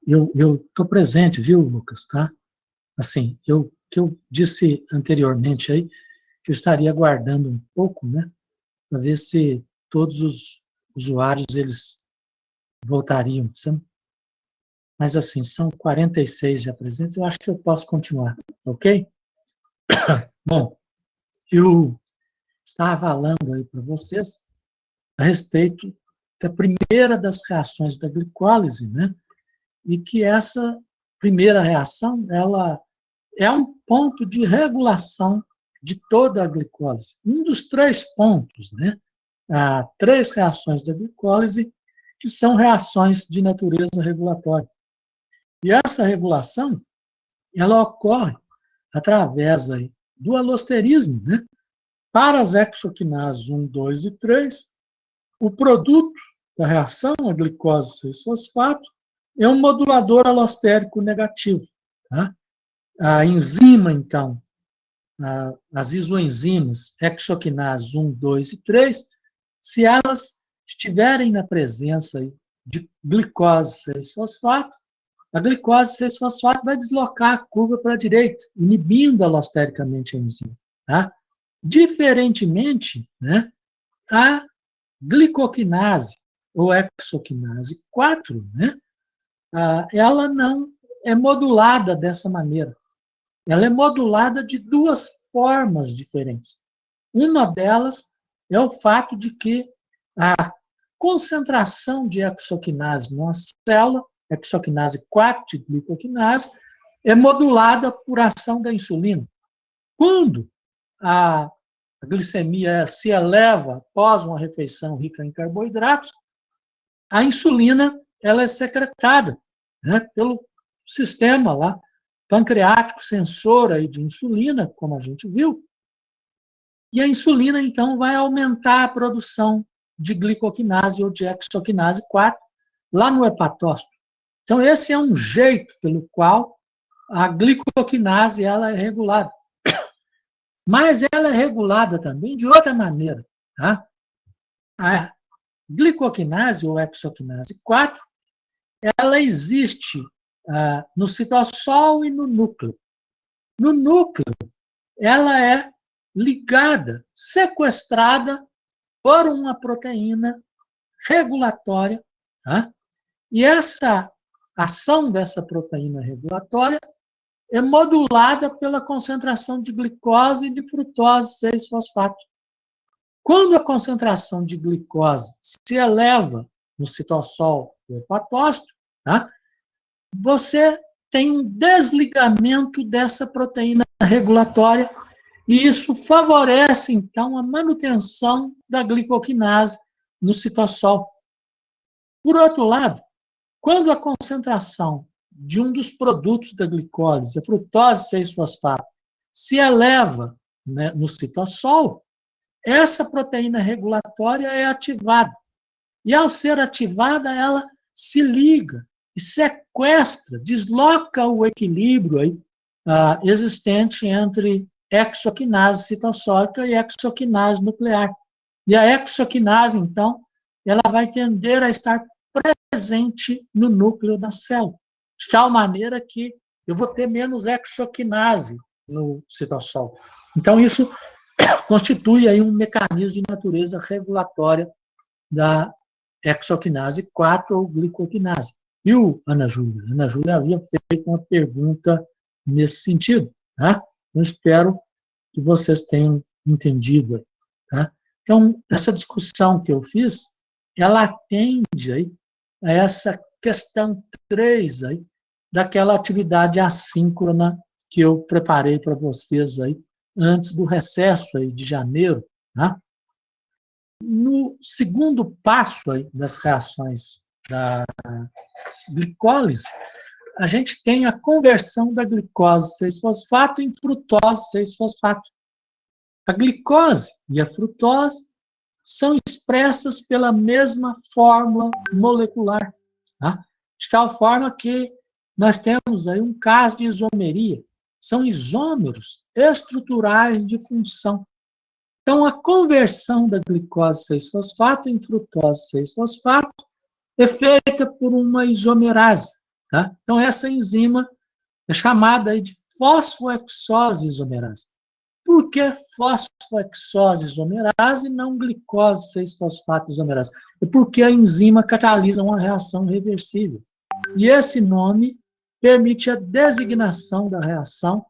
Eu estou presente, viu, Lucas, tá? Assim, que eu disse anteriormente aí, que eu estaria aguardando um pouco, né, para ver se todos os usuários, eles voltariam, sabe? Mas, assim, são 46 já presentes, eu acho que eu posso continuar, ok? Bom, eu estava falando aí para vocês a respeito da primeira das reações da glicólise, né? E que essa primeira reação, ela é um ponto de regulação de toda a glicólise. Um dos 3 pontos, né? Há 3 reações da glicólise que são reações de natureza regulatória. E essa regulação, ela ocorre através aí do alosterismo, né? Para as hexoquinases 1, 2 e 3, o produto da reação, a glicose 6-fosfato, é um modulador alostérico negativo. Tá? A enzima, então, as isoenzimas hexoquinase 1, 2 e 3, se elas estiverem na presença de glicose 6-fosfato, a glicose 6-fosfato vai deslocar a curva para a direita, inibindo alostericamente a enzima. Tá? Diferentemente, né, a glicoquinase, ou hexoquinase 4, né, ela não é modulada dessa maneira. Ela é modulada de 2 formas diferentes. Uma delas é o fato de que a concentração de hexoquinase numa célula, hexoquinase 4 de glicoquinase, é modulada por ação da insulina. Quando a glicemia se eleva após uma refeição rica em carboidratos, a insulina ela é secretada, né, pelo sistema lá pancreático sensor aí de insulina, como a gente viu, e a insulina, então, vai aumentar a produção de glicoquinase ou de hexoquinase 4 lá no hepatócito. Então, esse é um jeito pelo qual a glicoquinase ela é regulada. Mas ela é regulada também de outra maneira. Tá? A glicoquinase ou hexoquinase 4, ela existe no citossol e no núcleo. No núcleo, ela é ligada, sequestrada por uma proteína regulatória, tá? E essa ação dessa proteína regulatória é modulada pela concentração de glicose e de frutose 6-fosfato. Quando a concentração de glicose se eleva no citossol do hepatócito, tá? Você tem um desligamento dessa proteína regulatória e isso favorece, então, a manutenção da glicoquinase no citossol. Por outro lado, quando a concentração de um dos produtos da glicólise, a frutose 6-fosfato, se eleva, né, no citossol, essa proteína regulatória é ativada. E, ao ser ativada, ela se liga e sequestra, desloca o equilíbrio aí, existente entre hexoquinase citossólica e hexoquinase nuclear. E a hexoquinase, então, ela vai tender a estar presente no núcleo da célula, de tal maneira que eu vou ter menos hexoquinase no citossol. Então, isso constitui aí um mecanismo de natureza regulatória da hexoquinase 4 ou glicoquinase. Viu, Ana Júlia? Ana Júlia havia feito uma pergunta nesse sentido, tá? Eu espero que vocês tenham entendido, tá? Então, essa discussão que eu fiz, ela atende aí a essa questão 3 aí, daquela atividade assíncrona que eu preparei para vocês aí antes do recesso aí de janeiro, tá? No segundo passo aí das reações da glicólise, a gente tem a conversão da glicose 6-fosfato em frutose 6-fosfato. A glicose e a frutose são expressas pela mesma fórmula molecular, tá? De tal forma que nós temos aí um caso de isomeria. São isômeros estruturais de função. Então, a conversão da glicose 6-fosfato em frutose 6-fosfato é feita por uma isomerase, Tá? Então, essa enzima é chamada aí de fosfoexose isomerase. Por que fosfoexose isomerase e não glicose 6-fosfato isomerase? É porque a enzima catalisa uma reação reversível. E esse nome permite a designação da reação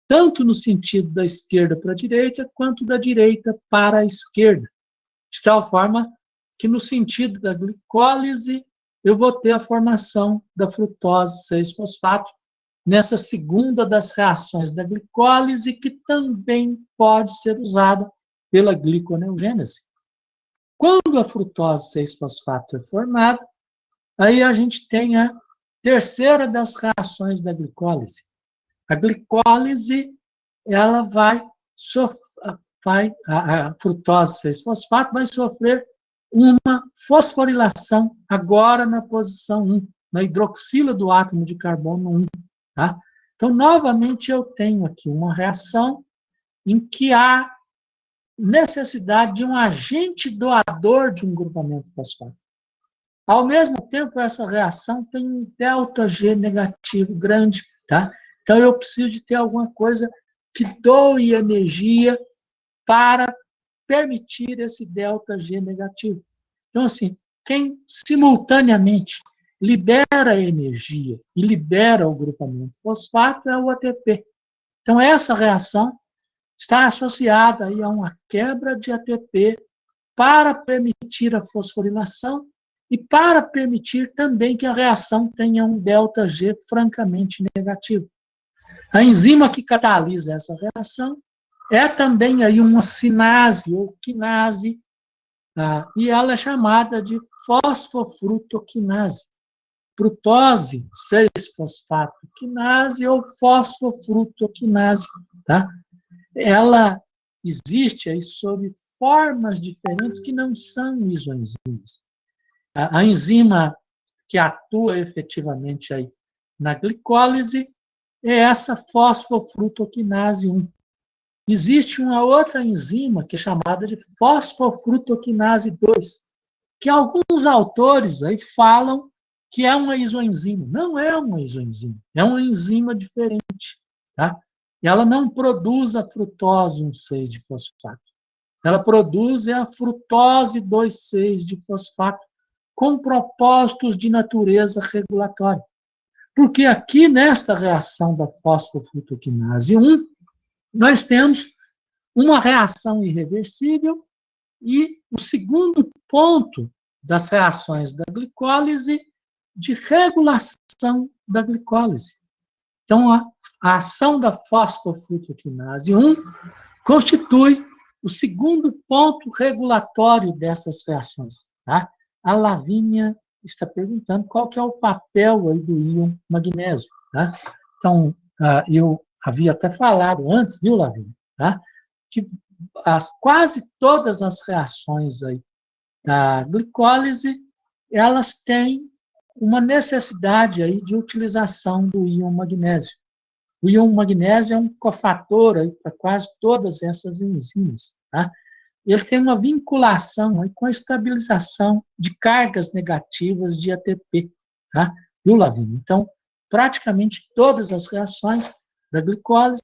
tanto no sentido da esquerda para a direita, quanto da direita para a esquerda. De tal forma que no sentido da glicólise, eu vou ter a formação da frutose 6-fosfato, nessa segunda das reações da glicólise, que também pode ser usada pela gliconeogênese. Quando a frutose 6-fosfato é formada, aí a gente tem a terceira das reações da glicólise. A glicólise, ela a frutose 6-fosfato vai sofrer uma fosforilação agora na posição 1, na hidroxila do átomo de carbono 1. Tá? Então, novamente, eu tenho aqui uma reação em que há necessidade de um agente doador de um grupamento fosfático. Ao mesmo tempo, essa reação tem um ΔG negativo grande. Tá? Então, eu preciso de ter alguma coisa que doe energia para permitir esse ΔG negativo. Então, assim, quem simultaneamente libera energia e libera o grupamento fosfato é o ATP. Então, essa reação está associada aí a uma quebra de ATP para permitir a fosforilação e para permitir também que a reação tenha um ΔG francamente negativo. A enzima que catalisa essa reação é também aí uma sinase ou quinase, e ela é chamada de fosfofrutoquinase. Frutose 6-fosfato quinase ou fosfofrutoquinase. Tá? Ela existe aí sob formas diferentes que não são isoenzimas. A enzima que atua efetivamente aí na glicólise é essa fosfofrutoquinase 1. Existe uma outra enzima que é chamada de fosfofrutoquinase 2, que alguns autores aí falam que é uma isoenzima. Não é uma isoenzima, é uma enzima diferente. Tá? Ela não produz a frutose 1,6 de fosfato. Ela produz a frutose 2,6 de fosfato com propósitos de natureza regulatória. Porque aqui, nesta reação da fosfofrutoquinase 1, nós temos uma reação irreversível e o segundo ponto das reações da glicólise de regulação da glicólise. Então, a ação da fosfofrutoquinase 1 constitui o segundo ponto regulatório dessas reações. Tá? A Lavínia está perguntando qual que é o papel aí do íon magnésio. Tá? Então, eu havia até falado antes, viu, Lavínia? Tá? Que quase todas as reações aí da glicólise, elas têm uma necessidade aí de utilização do íon magnésio. O íon magnésio é um cofator aí para quase todas essas enzimas. Tá? Ele tem uma vinculação aí com a estabilização de cargas negativas de ATP. Tá? Viu, Lavínia? Então, praticamente todas as reações da glicólise,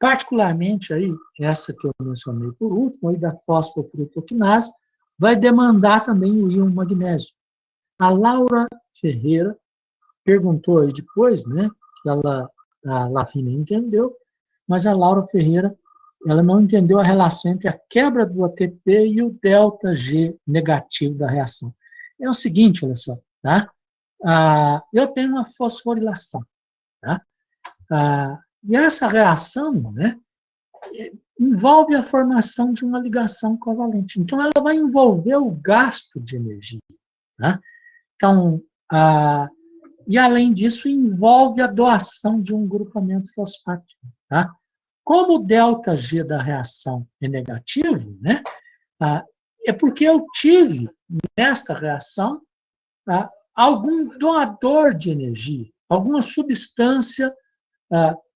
particularmente aí, essa que eu mencionei por último, aí da fosfofrutoquinase, vai demandar também o íon magnésio. A Laura Ferreira perguntou aí depois, né, que a Lavínia entendeu, mas a Laura Ferreira, ela não entendeu a relação entre a quebra do ATP e o ΔG negativo da reação. É o seguinte, olha só, tá? Eu tenho uma fosforilação, tá? E essa reação, né, envolve a formação de uma ligação covalente. Então, ela vai envolver o gasto de energia. Tá? Então, e além disso, envolve a doação de um grupamento fosfático. Tá? Como o ΔG da reação é negativo, né, é porque eu tive, nesta reação, algum doador de energia, alguma substância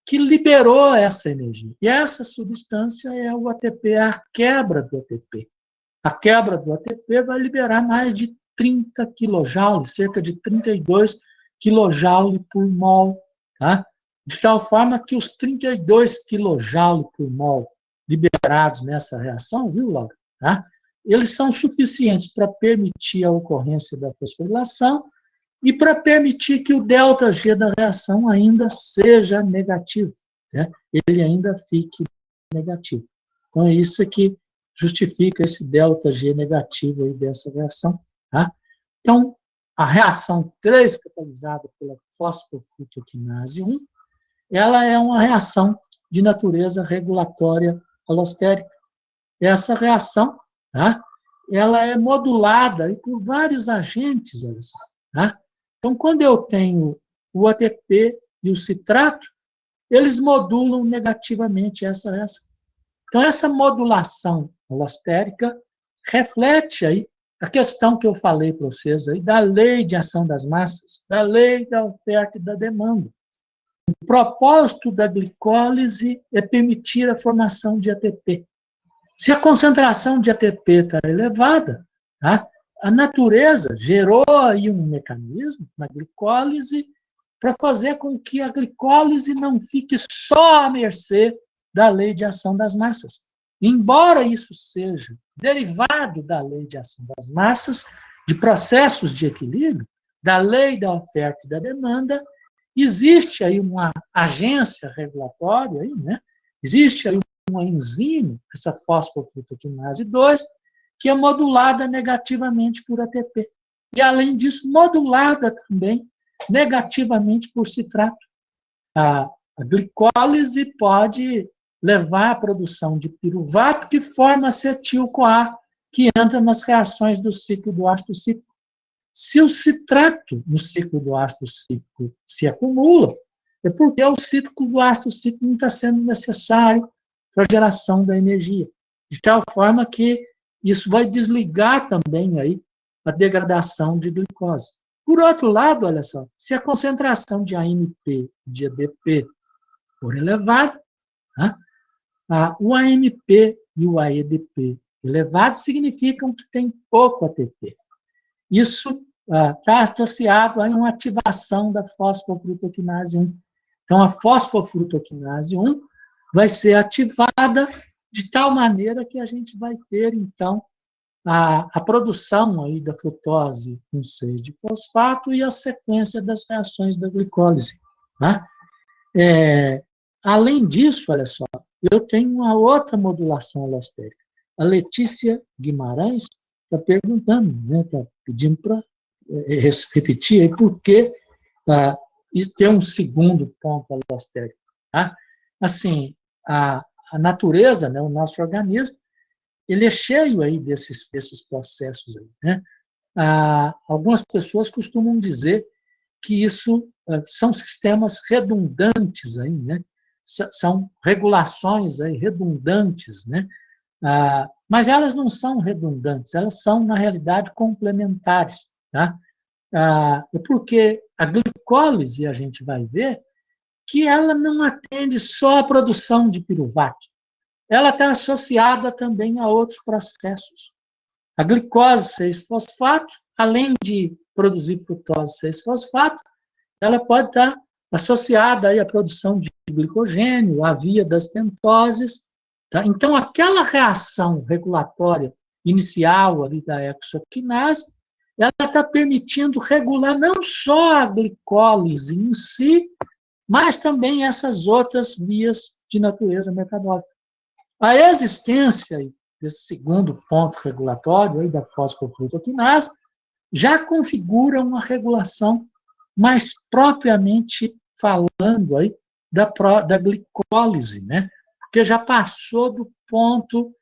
que liberou essa energia. E essa substância é o ATP, é a quebra do ATP. A quebra do ATP vai liberar mais de 30 kJ, cerca de 32 kJ por mol, tá? De tal forma que os 32 kJ por mol liberados nessa reação, viu, Laura? Tá? Eles são suficientes para permitir a ocorrência da fosforilação e para permitir que o ΔG da reação ainda seja negativo, né? Ele ainda fique negativo. Então, é isso que justifica esse ΔG negativo aí dessa reação. Tá? Então, a reação 3, catalisada pela fosfofrutoquinase 1, ela é uma reação de natureza regulatória alostérica. Essa reação, tá? Ela é modulada por vários agentes, olha só. Tá? Então, quando eu tenho o ATP e o citrato, eles modulam negativamente essa reação. Então, essa modulação alostérica reflete aí a questão que eu falei para vocês aí da lei de ação das massas, da lei da oferta e da demanda. O propósito da glicólise é permitir a formação de ATP. Se a concentração de ATP está elevada, tá? A natureza gerou aí um mecanismo na glicólise para fazer com que a glicólise não fique só à mercê da lei de ação das massas. Embora isso seja derivado da lei de ação das massas, de processos de equilíbrio, da lei da oferta e da demanda, existe aí uma agência regulatória, aí, né? Existe aí uma enzima, essa fosfofrutoquinase 2, que é modulada negativamente por ATP. E, além disso, modulada também negativamente por citrato. A glicólise pode levar à produção de piruvato, que forma acetil-CoA, que entra nas reações do ciclo do ácido cítrico. Se o citrato no ciclo do ácido cítrico se acumula, é porque o ciclo do ácido cítrico não está sendo necessário para a geração da energia. De tal forma que isso vai desligar também aí a degradação de glicose. Por outro lado, olha só, se a concentração de AMP e de ADP for elevada, né, o AMP e o AEDP elevados significam que tem pouco ATP. Isso está associado a uma ativação da fosfofrutoquinase 1. Então, a fosfofrutoquinase 1 vai ser ativada de tal maneira que a gente vai ter, então, a produção aí da frutose com 6 de fosfato e a sequência das reações da glicólise. Tá? Além disso, olha só, eu tenho uma outra modulação alostérica. A Letícia Guimarães está perguntando, né, está pedindo para repetir aí por que tem um segundo ponto alostérico. Tá? Assim, a natureza, né, o nosso organismo, ele é cheio aí desses processos aí, né? Algumas pessoas costumam dizer que isso são sistemas redundantes aí, né? São regulações aí redundantes, né? Mas elas não são redundantes, elas são, na realidade, complementares, tá? Porque a glicólise, a gente vai ver, que ela não atende só à produção de piruvato, ela está associada também a outros processos. A glicose 6-fosfato, além de produzir frutose 6-fosfato, ela pode estar associada aí à produção de glicogênio, à via das pentoses. Tá? Então, aquela reação regulatória inicial ali da hexoquinase, ela está permitindo regular não só a glicólise em si, mas também essas outras vias de natureza metabólica. A existência desse segundo ponto regulatório aí da fosfofrutoquinase já configura uma regulação mais propriamente falando aí da glicólise, né? Porque já passou do ponto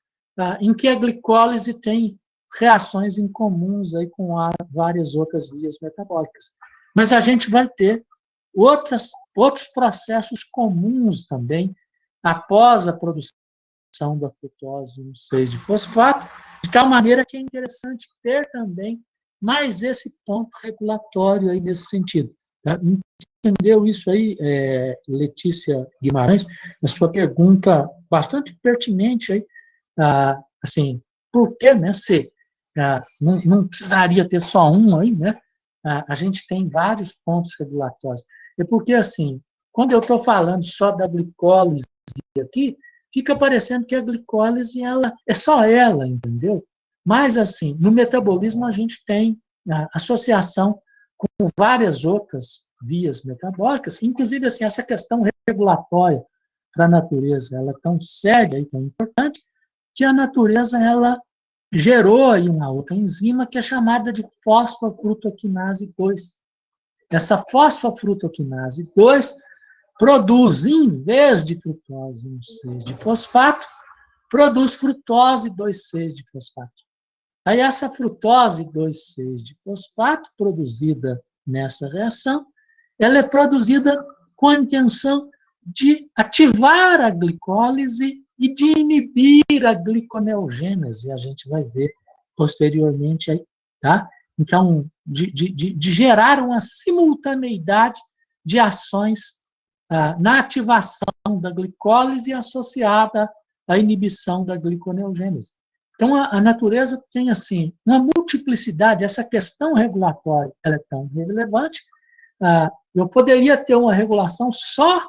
em que a glicólise tem reações incomuns aí com várias outras vias metabólicas. Mas a gente vai ter outros processos comuns também após a produção da frutose 1,6 de fosfato, de tal maneira que é interessante ter também mais esse ponto regulatório aí nesse sentido. Tá? Entendeu isso aí, Letícia Guimarães? A sua pergunta bastante pertinente aí, assim, por que, né, se não precisaria ter só um aí, né? a gente tem vários pontos regulatórios. É porque, assim, quando eu estou falando só da glicólise aqui, fica parecendo que a glicólise ela, é só ela, entendeu? Mas, assim, no metabolismo a gente tem a associação com várias outras vias metabólicas, inclusive, assim, essa questão regulatória para a natureza, ela é tão séria e tão importante, que a natureza, ela gerou aí uma outra enzima que é chamada de fosfofrutoquinase 2. Essa fosfofrutoquinase 2 produz, em vez de frutose 1,6 de fosfato, produz frutose 2,6 de fosfato. Aí essa frutose 2,6 de fosfato, produzida nessa reação, ela é produzida com a intenção de ativar a glicólise e de inibir a gliconeogênese, a gente vai ver posteriormente aí, tá? Então, de gerar uma simultaneidade de ações na ativação da glicólise associada à inibição da gliconeogênese. Então, a natureza tem, assim, uma multiplicidade, essa questão regulatória ela é tão relevante. Eu poderia ter uma regulação só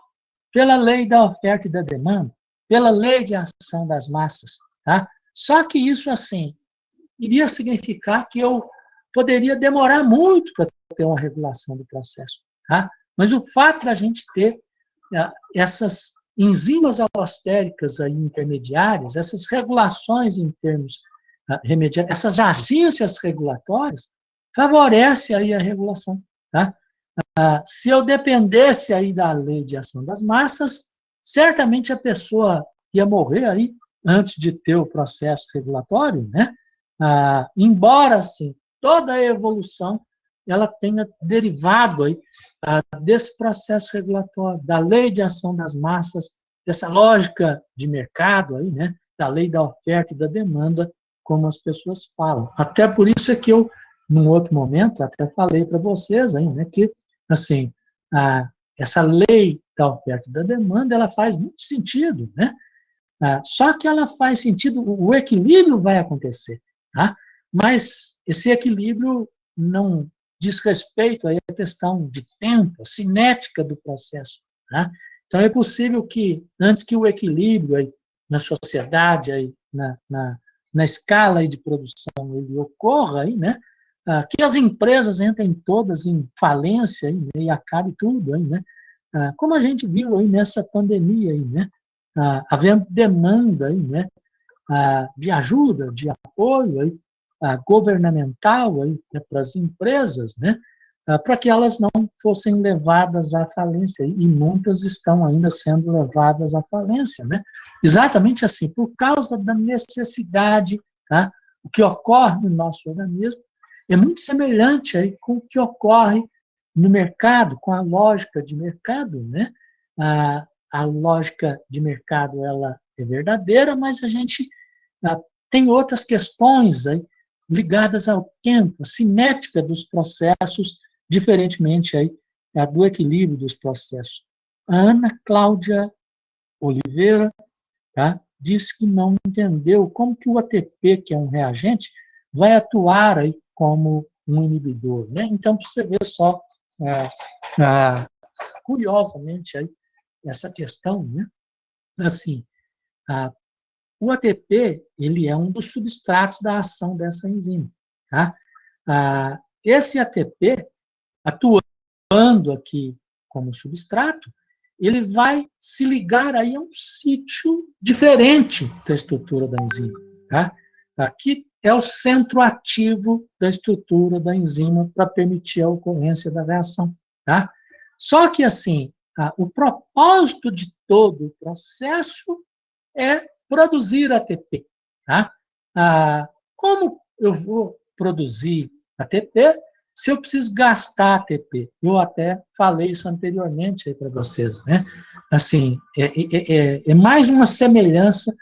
pela lei da oferta e da demanda, pela lei de ação das massas, tá? Só que isso, assim, iria significar que eu poderia demorar muito para ter uma regulação do processo, tá? Mas o fato da gente ter essas enzimas alostéricas aí intermediárias, essas regulações em termos remediários, essas agências regulatórias, favorece aí a regulação, tá? Se eu dependesse aí da lei de ação das massas, certamente a pessoa ia morrer aí antes de ter o processo regulatório, né? Embora, assim, toda a evolução ela tenha derivado aí desse processo regulatório, da lei de ação das massas, dessa lógica de mercado aí, né? Da lei da oferta e da demanda, como as pessoas falam. Até por isso é que eu, num outro momento, até falei para vocês aí, né, que assim, essa lei da oferta e da demanda, ela faz muito sentido, né? Só que ela faz sentido, o equilíbrio vai acontecer, tá? Mas esse equilíbrio não diz respeito à questão de tempo, cinética do processo, tá? Então é possível que, antes que o equilíbrio aí, na sociedade, aí, na escala aí de produção, ele ocorra, aí, né? Que as empresas entrem todas em falência aí, né, e acabe tudo aí, né? Como a gente viu aí nessa pandemia aí, né? Havendo demanda aí, né? De ajuda, de apoio aí, governamental aí, né, para as empresas, né? Para que elas não fossem levadas à falência, e muitas estão ainda sendo levadas à falência, né? Exatamente assim, por causa da necessidade, tá? O que ocorre no nosso organismo é muito semelhante aí com o que ocorre no mercado, com a lógica de mercado, né? A lógica de mercado, ela é verdadeira, mas a gente tem outras questões aí ligadas ao tempo, a cinética dos processos, diferentemente aí do equilíbrio dos processos. A Ana Cláudia Oliveira, tá, disse que não entendeu como que o ATP, que é um reagente, vai atuar aí como um inibidor, né? Então, você vê só, curiosamente, aí, essa questão, né? Assim, o ATP, ele é um dos substratos da ação dessa enzima, tá? Esse ATP, atuando aqui como substrato, ele vai se ligar aí a um sítio diferente da estrutura da enzima, tá? Aqui é o centro ativo da estrutura da enzima para permitir a ocorrência da reação, tá? Só que, assim, o propósito de todo o processo é produzir ATP, tá? Como eu vou produzir ATP se eu preciso gastar ATP? Eu até falei isso anteriormente para vocês, né? Assim, é mais uma semelhança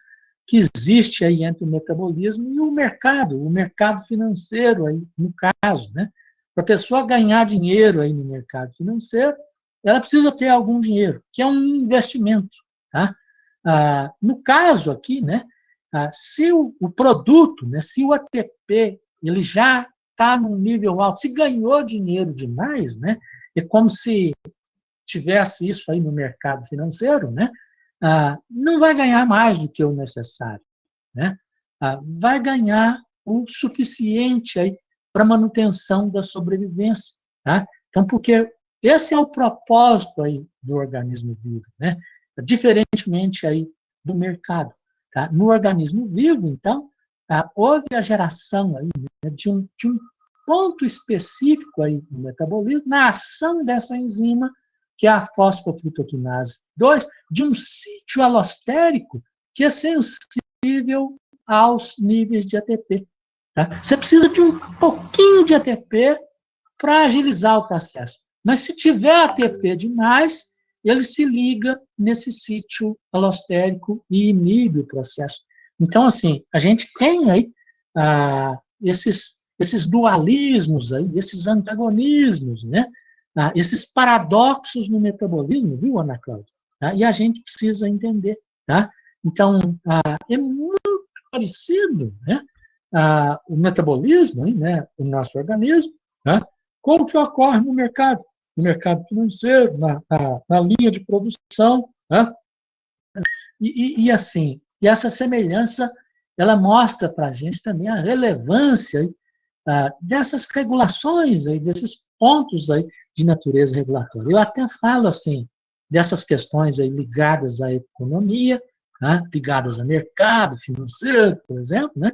que existe aí entre o metabolismo e o mercado financeiro aí, no caso, né? Para a pessoa ganhar dinheiro aí no mercado financeiro, ela precisa ter algum dinheiro, que é um investimento, tá? No caso aqui, né? Se o produto, né? Se o ATP ele já está num nível alto, se ganhou dinheiro demais, né? É como se tivesse isso aí no mercado financeiro, né? Não vai ganhar mais do que o necessário, né? Vai ganhar o suficiente aí para manutenção da sobrevivência, tá? Então, porque esse é o propósito aí do organismo vivo, né? Diferentemente aí do mercado, tá? No organismo vivo, então, houve a geração aí, né, de um ponto específico aí no metabolismo, na ação dessa enzima, que é a fosfofrutoquinase 2, de um sítio alostérico que é sensível aos níveis de ATP. Tá? Você precisa de um pouquinho de ATP para agilizar o processo. Mas se tiver ATP demais, ele se liga nesse sítio alostérico e inibe o processo. Então, assim, a gente tem aí esses dualismos, aí, esses antagonismos, né? Esses paradoxos no metabolismo, viu, Ana Cláudia? Tá? E a gente precisa entender. Tá? Então, é muito parecido, né? O metabolismo, né? O nosso organismo, né? Como que ocorre no mercado financeiro, na linha de produção, né? E assim, e essa semelhança, ela mostra para a gente também a relevância dessas regulações, aí, desses pontos aí de natureza regulatória. Eu até falo assim, dessas questões aí ligadas à economia, né, ligadas ao mercado financeiro, por exemplo, né,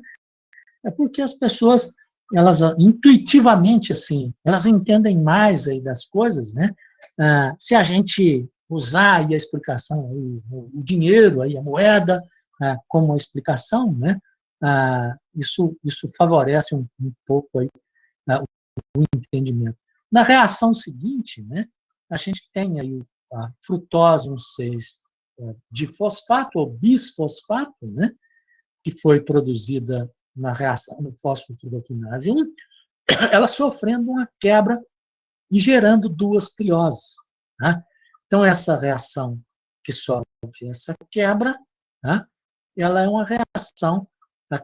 é porque as pessoas, elas intuitivamente, assim, elas entendem mais aí das coisas, né, se a gente usar aí a explicação, aí, o dinheiro, aí, a moeda, como explicação, né, isso favorece um pouco aí, o entendimento. Na reação seguinte, né, a gente tem aí a frutose 1,6 de fosfato ou bisfosfato, né, que foi produzida na reação do fosfofrutoquinase 1, ela sofrendo uma quebra e gerando duas trioses. Né? Então, essa reação que sofre essa quebra, né, ela é uma reação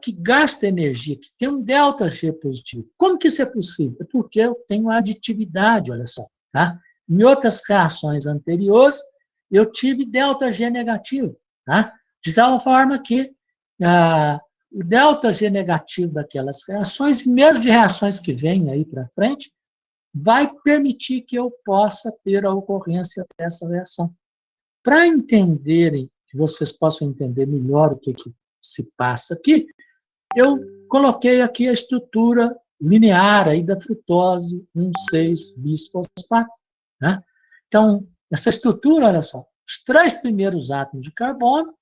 que gasta energia, que tem um ΔG positivo. Como que isso é possível? É porque eu tenho aditividade, olha só. Tá? Em outras reações anteriores, eu tive ΔG negativo. Tá? De tal forma que o ΔG negativo daquelas reações, mesmo de reações que vêm aí para frente, vai permitir que eu possa ter a ocorrência dessa reação. Para entenderem, que vocês possam entender melhor o que se passa aqui, eu coloquei aqui a estrutura linear aí da frutose 1,6-bisfosfato. Né? Então, essa estrutura, olha só, os 3 primeiros átomos de carbono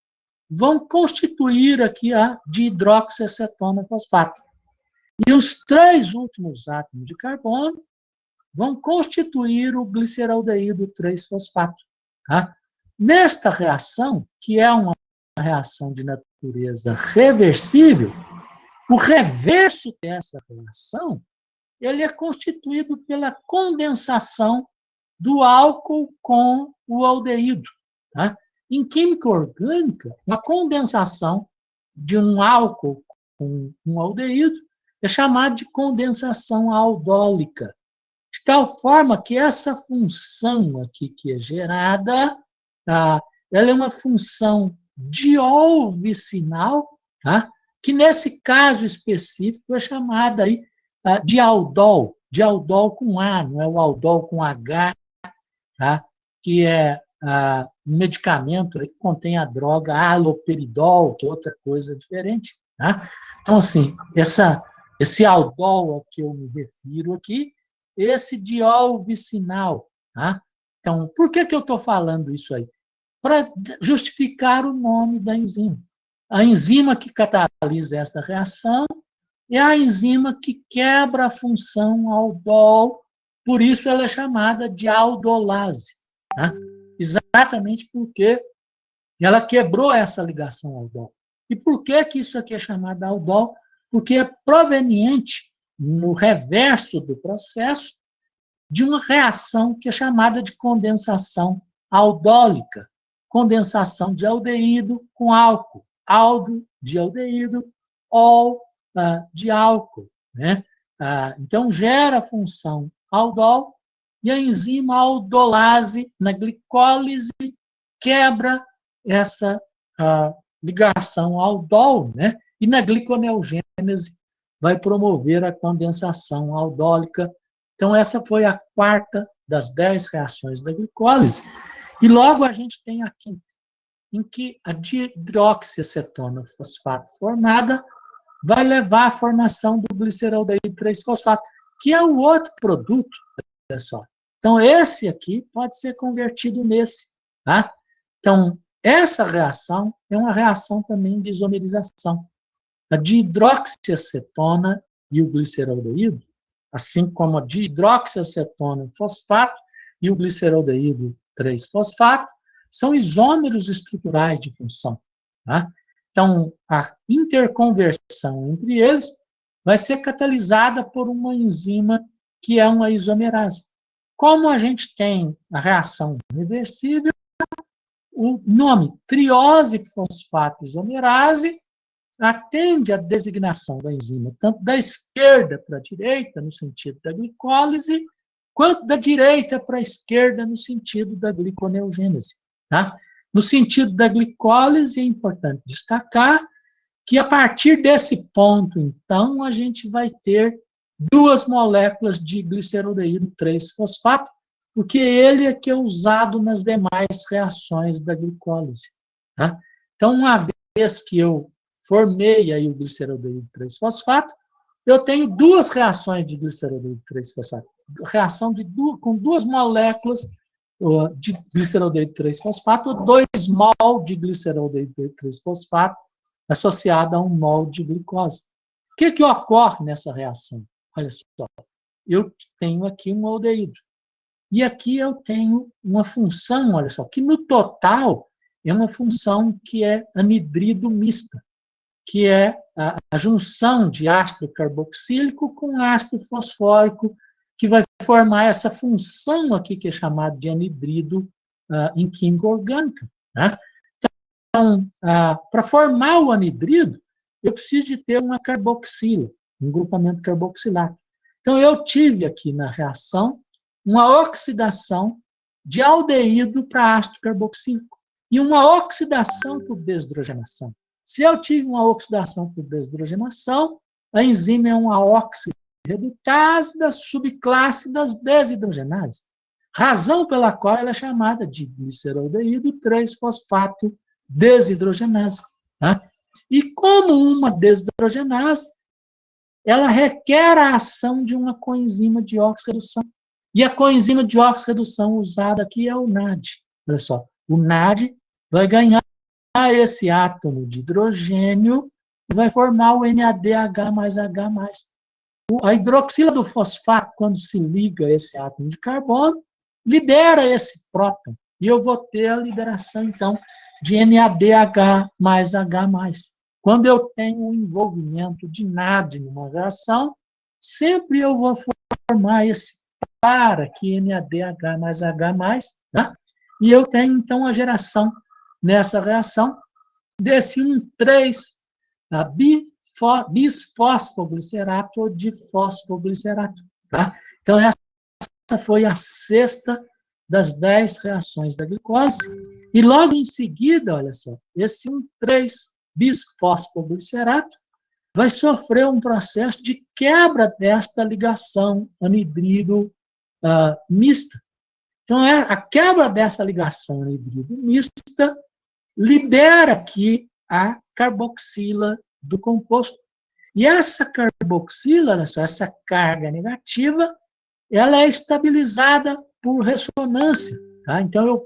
vão constituir aqui a dihidroxiacetona fosfato. E os 3 últimos átomos de carbono vão constituir o gliceraldeído 3-fosfato. Tá? Nesta reação, que é uma reação de natureza reversível, o reverso dessa reação ele é constituído pela condensação do álcool com o aldeído. Tá? Em química orgânica, a condensação de um álcool com um aldeído é chamada de condensação aldólica. De tal forma que essa função aqui que é gerada, ela é uma função diol-vicinal, tá? Que nesse caso específico é chamada aí, de aldol com A, não é o aldol com H, tá? Que é um medicamento que contém a droga haloperidol, que é outra coisa diferente. Tá? Então, assim, esse aldol ao que eu me refiro aqui, esse diol vicinal. Tá? Então, por que eu estou falando isso aí? Para justificar o nome da enzima. A enzima que catalisa essa reação é a enzima que quebra a função aldol, por isso ela é chamada de aldolase. Tá? Exatamente porque ela quebrou essa ligação aldol. E por que isso aqui é chamado aldol? Porque é proveniente, no reverso do processo, de uma reação que é chamada de condensação aldólica. Condensação de aldeído com álcool. Aldo de aldeído, ol de álcool. Né? Então, gera a função aldol, e a enzima aldolase, na glicólise, quebra essa ligação aldol, né? E na gliconeogênese vai promover a condensação aldólica. Então, essa foi a quarta das 10 reações da glicólise. E logo a gente tem a quinta, em que a dihidroxiacetona fosfato formada vai levar à formação do gliceraldeído 3-fosfato, que é o outro produto, pessoal. Então, esse aqui pode ser convertido nesse. Tá? Então, essa reação é uma reação também de isomerização. A dihidroxiacetona e o gliceraldeído, assim como a dihidroxiacetona fosfato e o gliceraldeído 3-fosfato, são isômeros estruturais de função. Tá? Então, a interconversão entre eles vai ser catalisada por uma enzima que é uma isomerase. Como a gente tem a reação reversível, o nome triose fosfato isomerase atende à designação da enzima, tanto da esquerda para a direita, no sentido da glicólise, quanto da direita para a esquerda, no sentido da gliconeogênese. Tá? No sentido da glicólise, é importante destacar que, a partir desse ponto, então, a gente vai ter duas moléculas de gliceraldeído 3-fosfato, porque ele é que é usado nas demais reações da glicólise. Tá? Então, uma vez que eu formei aí o gliceraldeído 3-fosfato, eu tenho duas reações de gliceraldeído 3-fosfato. Reação com duas moléculas de gliceraldeído 3-fosfato, ou 2 mol de gliceraldeído 3-fosfato, associada a 1 mol de glicose. O que ocorre nessa reação? Olha só, eu tenho aqui um aldeído. E aqui eu tenho uma função, olha só, que no total é uma função que é anidrido mista, que é a junção de ácido carboxílico com ácido fosfórico, que vai formar essa função aqui que é chamada de anidrido em química orgânica. Né? Então, para formar o anidrido, eu preciso de ter uma carboxila, um grupamento carboxilato. Então, eu tive aqui na reação uma oxidação de aldeído para ácido carboxílico e uma oxidação por desidrogenação. Se eu tive uma oxidação por desidrogenação, a enzima é uma oxirredutase da subclasse das desidrogenases, razão pela qual ela é chamada de gliceraldeído 3-fosfato desidrogenase. Tá? E como uma desidrogenase, ela requer a ação de uma coenzima de oxirredução. E a coenzima de oxirredução usada aqui é o NAD. Olha só, o NAD vai ganhar esse átomo de hidrogênio e vai formar o NADH mais H+. A hidroxila do fosfato, quando se liga a esse átomo de carbono, libera esse próton. E eu vou ter a liberação, então, de NADH mais H+. Quando eu tenho o envolvimento de NAD numa reação, sempre eu vou formar esse par aqui, NADH mais H+, tá? E eu tenho, então, a geração nessa reação desse 1,3 bisfosfoglicerato ou difosfoglicerato. Tá? Então, essa foi a sexta das 10 reações da glicose. E logo em seguida, olha só, esse 1,3 bisfosfoglicerato vai sofrer um processo de quebra desta ligação anidrido mista. Então, a quebra dessa ligação anidrido mista libera aqui a carboxila do composto. E essa carboxila, olha só, essa carga negativa, ela é estabilizada por ressonância. Tá? Então,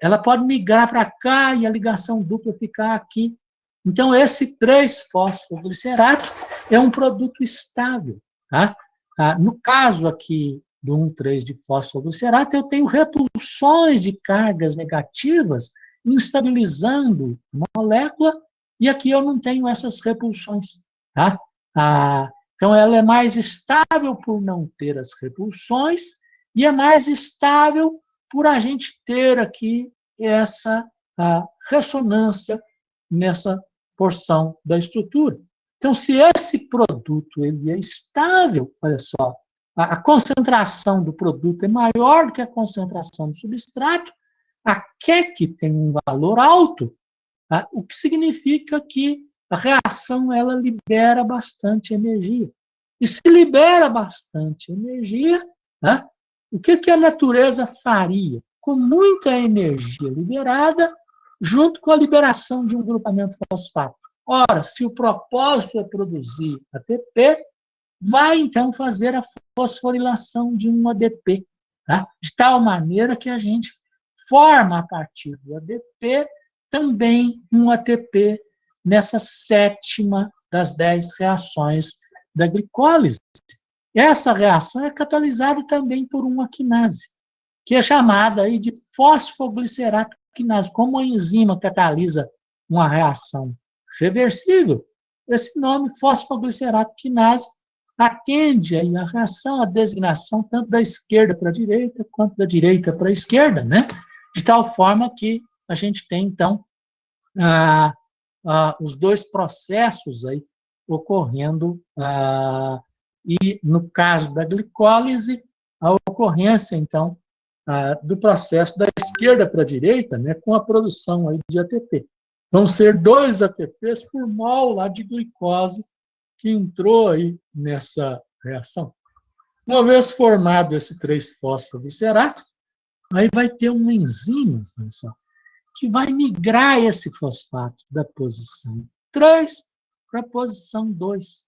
ela pode migrar para cá e a ligação dupla ficar aqui. Então, esse 3-fosfoglicerato é um produto estável. Tá? No caso aqui do 1,3 de fosfoglicerato, eu tenho repulsões de cargas negativas instabilizando a molécula, e aqui eu não tenho essas repulsões. Tá? Então, ela é mais estável por não ter as repulsões, e é mais estável por a gente ter aqui essa ressonância nessa porção da estrutura. Então, se esse produto ele é estável, olha só, a concentração do produto é maior do que a concentração do substrato, a QEC tem um valor alto, tá? O que significa que a reação ela libera bastante energia. E se libera bastante energia, tá? O que a natureza faria? Com muita energia liberada, junto com a liberação de um grupamento fosfato. Ora, se o propósito é produzir ATP, vai então fazer a fosforilação de um ADP, tá? De tal maneira que a gente forma a partir do ADP também um ATP nessa sétima das 10 reações da glicólise. Essa reação é catalisada também por uma quinase, que é chamada aí de fosfoglicerato quinase. Como a enzima catalisa uma reação reversível, esse nome fosfoglicerato quinase atende aí a reação, a designação tanto da esquerda para a direita, quanto da direita para a esquerda, né? De tal forma que a gente tem, então, os dois processos aí ocorrendo, e no caso da glicólise, a ocorrência, então, do processo da esquerda para a direita, né, com a produção aí de ATP. Vão ser 2 ATPs por mol lá de glicose que entrou aí nessa reação. Uma vez formado esse 3-fosfoglicerato, aí vai ter uma enzima, olha só, que vai migrar esse fosfato da posição 3 para a posição 2.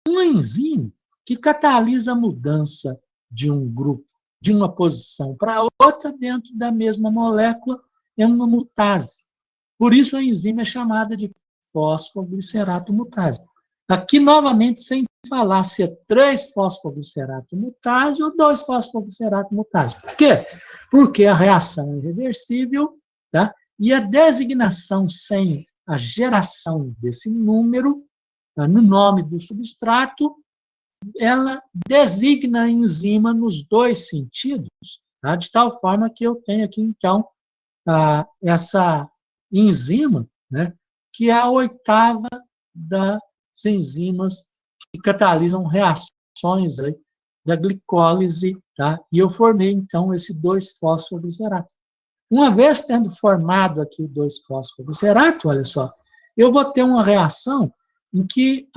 Uma enzima que catalisa a mudança de um grupo, de uma posição para outra dentro da mesma molécula, é uma mutase. Por isso a enzima é chamada de fosfoglicerato mutase. Aqui, novamente, sem falar se é 3-fosfoglicerato mutase ou 2-fosfoglicerato mutase. Por quê? Porque a reação é irreversível, tá? E a designação sem a geração desse número, no nome do substrato, ela designa a enzima nos dois sentidos, tá? De tal forma que eu tenho aqui, então, essa enzima, né, que é a oitava das enzimas que catalisam reações aí da glicólise, tá? E eu formei, então, esse 2-fosfoglicerato. Uma vez tendo formado aqui o 2-fosfoglicerato, olha só, eu vou ter uma reação em que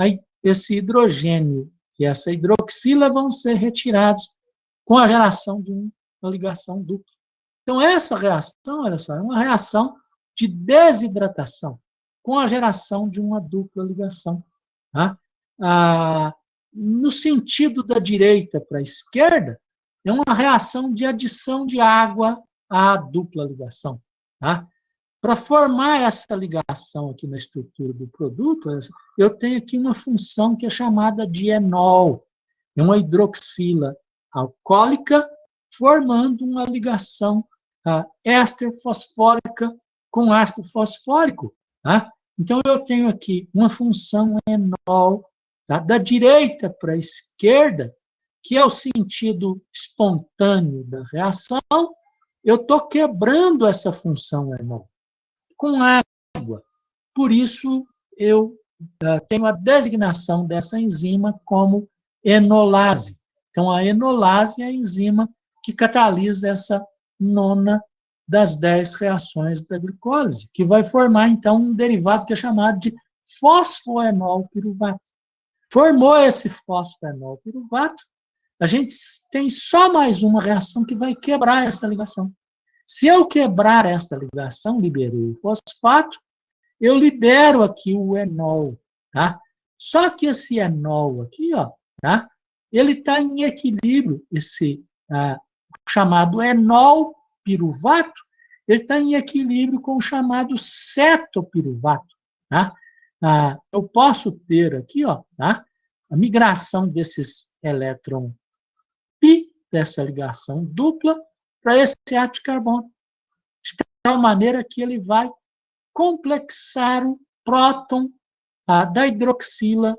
esse hidrogênio e essa hidroxila vão ser retirados com a geração de uma ligação dupla. Então, essa reação, olha só, é uma reação de desidratação com a geração de uma dupla ligação. Tá? No sentido da direita para a esquerda, é uma reação de adição de água à dupla ligação. Tá? Para formar essa ligação aqui na estrutura do produto, eu tenho aqui uma função que é chamada de enol. É uma hidroxila alcoólica formando uma ligação éster fosfórica com ácido fosfórico. Tá? Então, eu tenho aqui uma função enol, tá? Da direita para a esquerda, que é o sentido espontâneo da reação, eu estou quebrando essa função enol com água. Por isso, eu tenho a designação dessa enzima como enolase. Então, a enolase é a enzima que catalisa essa nona das 10 reações da glicólise, que vai formar, então, um derivado que é chamado de fosfoenol piruvato. Formou esse fosfoenol piruvato, a gente tem só mais uma reação que vai quebrar essa ligação. Se eu quebrar esta ligação, liberei o fosfato, eu libero aqui o enol, tá? Só que esse enol aqui, ó, tá? Ele está em equilíbrio, esse chamado enol piruvato, ele está em equilíbrio com o chamado cetopiruvato, tá? Eu posso ter aqui, ó, tá? A migração desses elétrons pi, dessa ligação dupla, para esse átomo de carbono, de tal maneira que ele vai complexar o próton da hidroxila,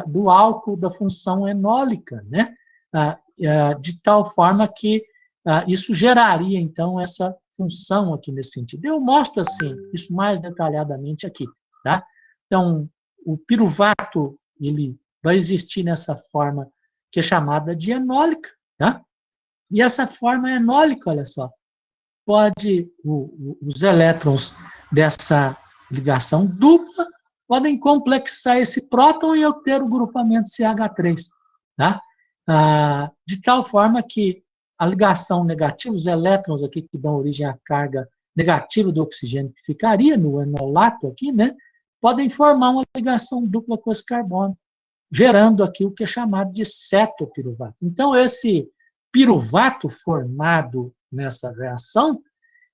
do álcool da função enólica, né? De tal forma que isso geraria, então, essa função aqui nesse sentido. Eu mostro, assim, isso mais detalhadamente aqui, tá? Então, o piruvato ele vai existir nessa forma que é chamada de enólica, tá? E essa forma enólica, olha só, os elétrons dessa ligação dupla podem complexar esse próton e eu ter o grupamento CH3, tá? De tal forma que a ligação negativa, os elétrons aqui que dão origem à carga negativa do oxigênio que ficaria no enolato aqui, né, podem formar uma ligação dupla com esse carbono, gerando aqui o que é chamado de cetopiruvato. Então, esse piruvato formado nessa reação,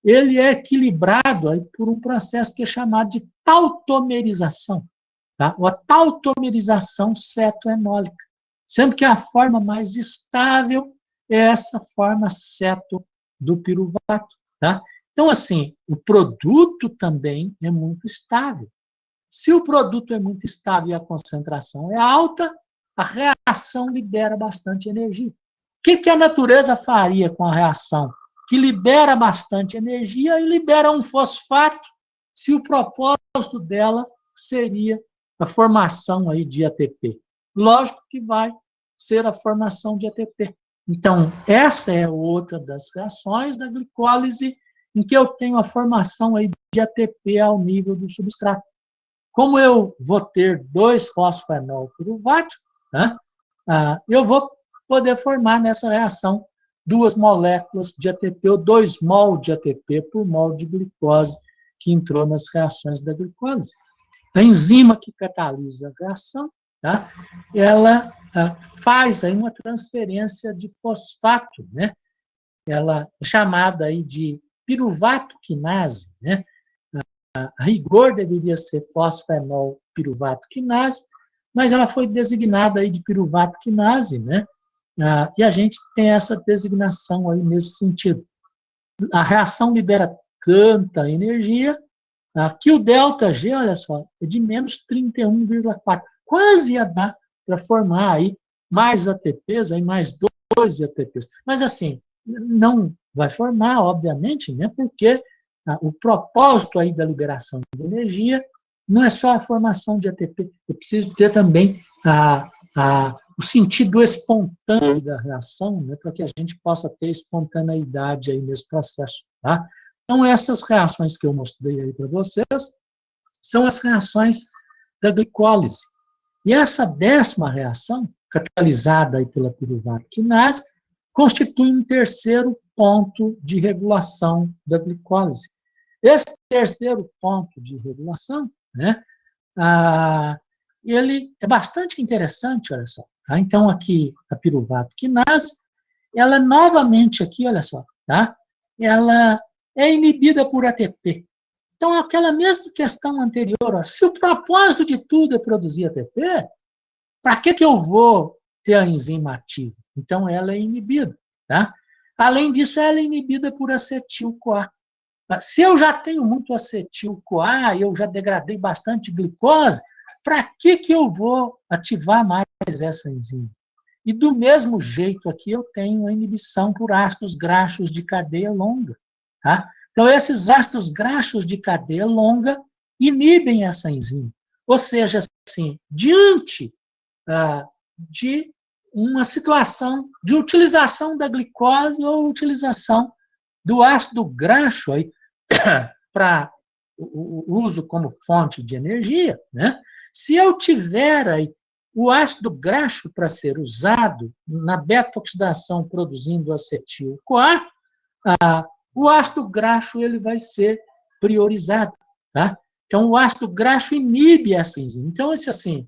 ele é equilibrado aí por um processo que é chamado de tautomerização, tá? Ou a tautomerização cetoenólica, sendo que a forma mais estável é essa forma ceto do piruvato, tá? Então, assim, o produto também é muito estável. Se o produto é muito estável e a concentração é alta, a reação libera bastante energia. O que a natureza faria com a reação que libera bastante energia e libera um fosfato, se o propósito dela seria a formação aí de ATP? Lógico que vai ser a formação de ATP. Então, essa é outra das reações da glicólise em que eu tenho a formação aí de ATP ao nível do substrato. Como eu vou ter 2-fosfoenol piruvato, né, eu vou poder formar nessa reação 2 moléculas de ATP, ou 2 mol de ATP por mol de glicose que entrou nas reações da glicose. A enzima que catalisa a reação, tá, ela faz aí uma transferência de fosfato, né? Ela é chamada aí de piruvato quinase, né? A rigor deveria ser fosfenol piruvato quinase, mas ela foi designada aí de piruvato quinase, né? E a gente tem essa designação aí nesse sentido. A reação libera tanta energia que o ΔG, olha só, é de menos 31,4. Quase ia dar para formar aí mais ATPs, aí mais 2 ATPs. Mas assim, não vai formar, obviamente, né? Porque o propósito aí da liberação de energia não é só a formação de ATP, eu preciso ter também o sentido espontâneo da reação, né, para que a gente possa ter espontaneidade aí nesse processo, tá? Então, essas reações que eu mostrei aí para vocês são as reações da glicólise. E essa 10ª reação, catalisada aí pela piruvato quinase, constitui um terceiro ponto de regulação da glicólise. Esse terceiro ponto de regulação, né, ele é bastante interessante, olha só. Tá? Então, aqui, a piruvato quinase, ela novamente aqui, olha só, tá? Ela é inibida por ATP. Então, aquela mesma questão anterior, ó, se o propósito de tudo é produzir ATP, para que eu vou ter a enzima ativa? Então, ela é inibida. Tá? Além disso, ela é inibida por acetil-CoA. Se eu já tenho muito acetil-CoA, eu já degradei bastante glicose, para que eu vou ativar mais essa enzima? E do mesmo jeito aqui eu tenho a inibição por ácidos graxos de cadeia longa. Tá? Então, esses ácidos graxos de cadeia longa inibem essa enzima. Ou seja, assim, diante de uma situação de utilização da glicose ou utilização do ácido graxo para o uso como fonte de energia, né? Se eu tiver aí o ácido graxo para ser usado na beta-oxidação produzindo acetil-CoA, o ácido graxo ele vai ser priorizado, tá? Então, o ácido graxo inibe essa enzima. Então, isso assim,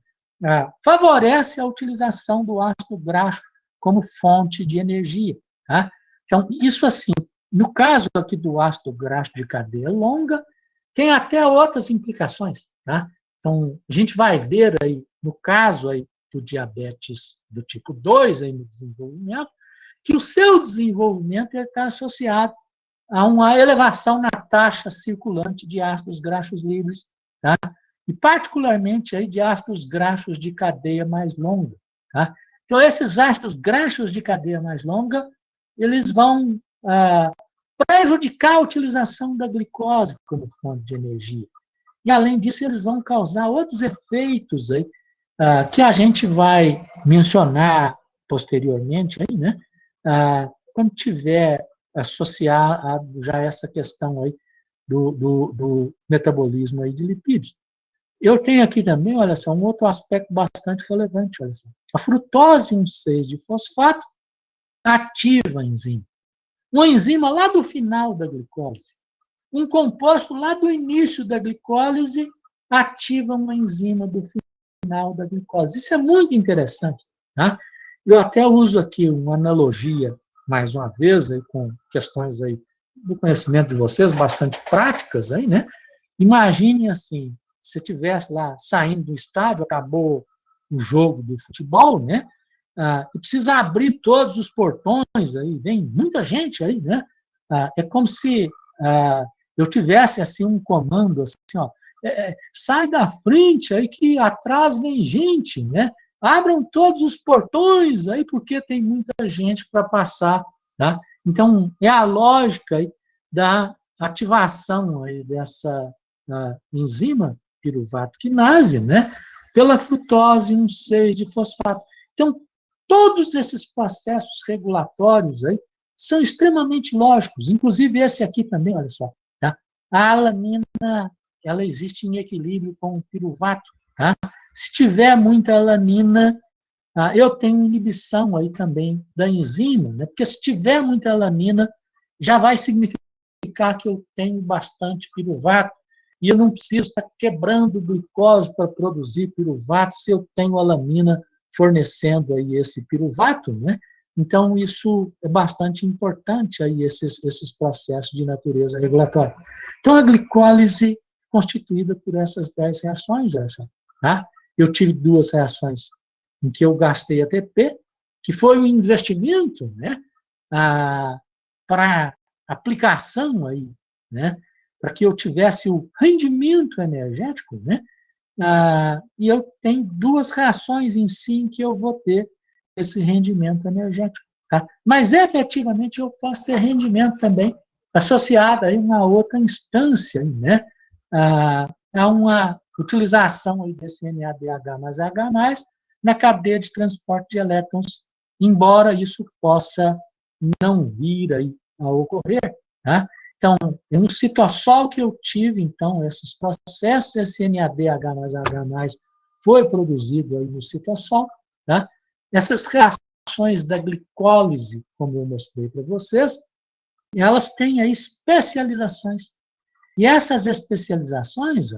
favorece a utilização do ácido graxo como fonte de energia, tá? Então, isso assim, no caso aqui do ácido graxo de cadeia longa, tem até outras implicações, tá? Então, a gente vai ver aí, no caso aí do diabetes do tipo 2 aí no desenvolvimento, que o seu desenvolvimento está associado a uma elevação na taxa circulante de ácidos graxos livres, tá? E particularmente aí de ácidos graxos de cadeia mais longa, tá? Então, esses ácidos graxos de cadeia mais longa, eles vão prejudicar a utilização da glicose como fonte de energia. e, além disso, eles vão causar outros efeitos aí, que a gente vai mencionar posteriormente, aí, né? Quando tiver associado já essa questão aí do metabolismo aí de lipídios. Eu tenho aqui também, olha só, um outro aspecto bastante relevante, olha só. A frutose 1,6 de fosfato ativa a enzima. Uma enzima lá do final da glicólise. Um composto lá do início da glicólise ativa uma enzima do final da glicólise. Isso é muito interessante. Tá? Eu até uso aqui uma analogia, mais uma vez, aí, com questões aí do conhecimento de vocês, bastante práticas, aí, né? Imagine assim, se você estivesse lá saindo do estádio, acabou o jogo do futebol, né? E precisa abrir todos os portões, aí vem muita gente aí, né? É como se eu tivesse assim um comando, assim, ó, sai da frente aí que atrás vem gente, né? Abram todos os portões aí porque tem muita gente para passar, tá? Então é a lógica aí da ativação aí dessa enzima piruvato quinase, né? Pela frutose 1,6 de fosfato. Então todos esses processos regulatórios aí são extremamente lógicos, inclusive esse aqui também, olha só, tá? A alanina, ela existe em equilíbrio com o piruvato, tá? Se tiver muita alanina, eu tenho inibição aí também da enzima, né? Porque se tiver muita alanina, já vai significar que eu tenho bastante piruvato e eu não preciso estar quebrando glicose para produzir piruvato se eu tenho alanina fornecendo aí esse piruvato, né? Então, isso é bastante importante, aí, esses processos de natureza regulatória. Então, a glicólise é constituída por essas 10 reações, tá? Eu tive 2 reações em que eu gastei ATP, que foi um investimento, né, para aplicação aí, né, para que eu tivesse o rendimento energético, né, e eu tenho 2 reações em si em que eu vou ter esse rendimento energético. Tá? Mas, efetivamente, eu posso ter rendimento também associado a uma outra instância, né? A uma utilização aí desse NADH mais H+, na cadeia de transporte de elétrons, embora isso possa não vir aí a ocorrer. Tá? Então, no citossol que eu tive, então, esses processos, esse NADH mais H+, foi produzido aí no citossol, tá? Essas reações da glicólise, como eu mostrei para vocês, elas têm aí especializações. E essas especializações,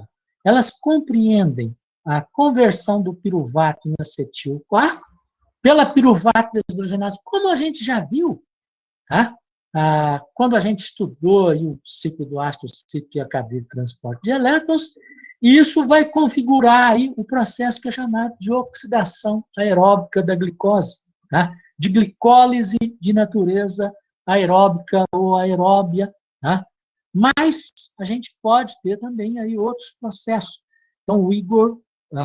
elas compreendem a conversão do piruvato em acetil-CoA pela piruvato deshidrogenase, como a gente já viu, tá? Quando a gente estudou aí o ciclo do ácido cítrico e a cadeia de transporte de elétrons, e isso vai configurar aí o processo que é chamado de oxidação aeróbica da glicose, tá? De glicólise de natureza aeróbica ou aeróbia, tá? Mas a gente pode ter também aí outros processos. Então, o Igor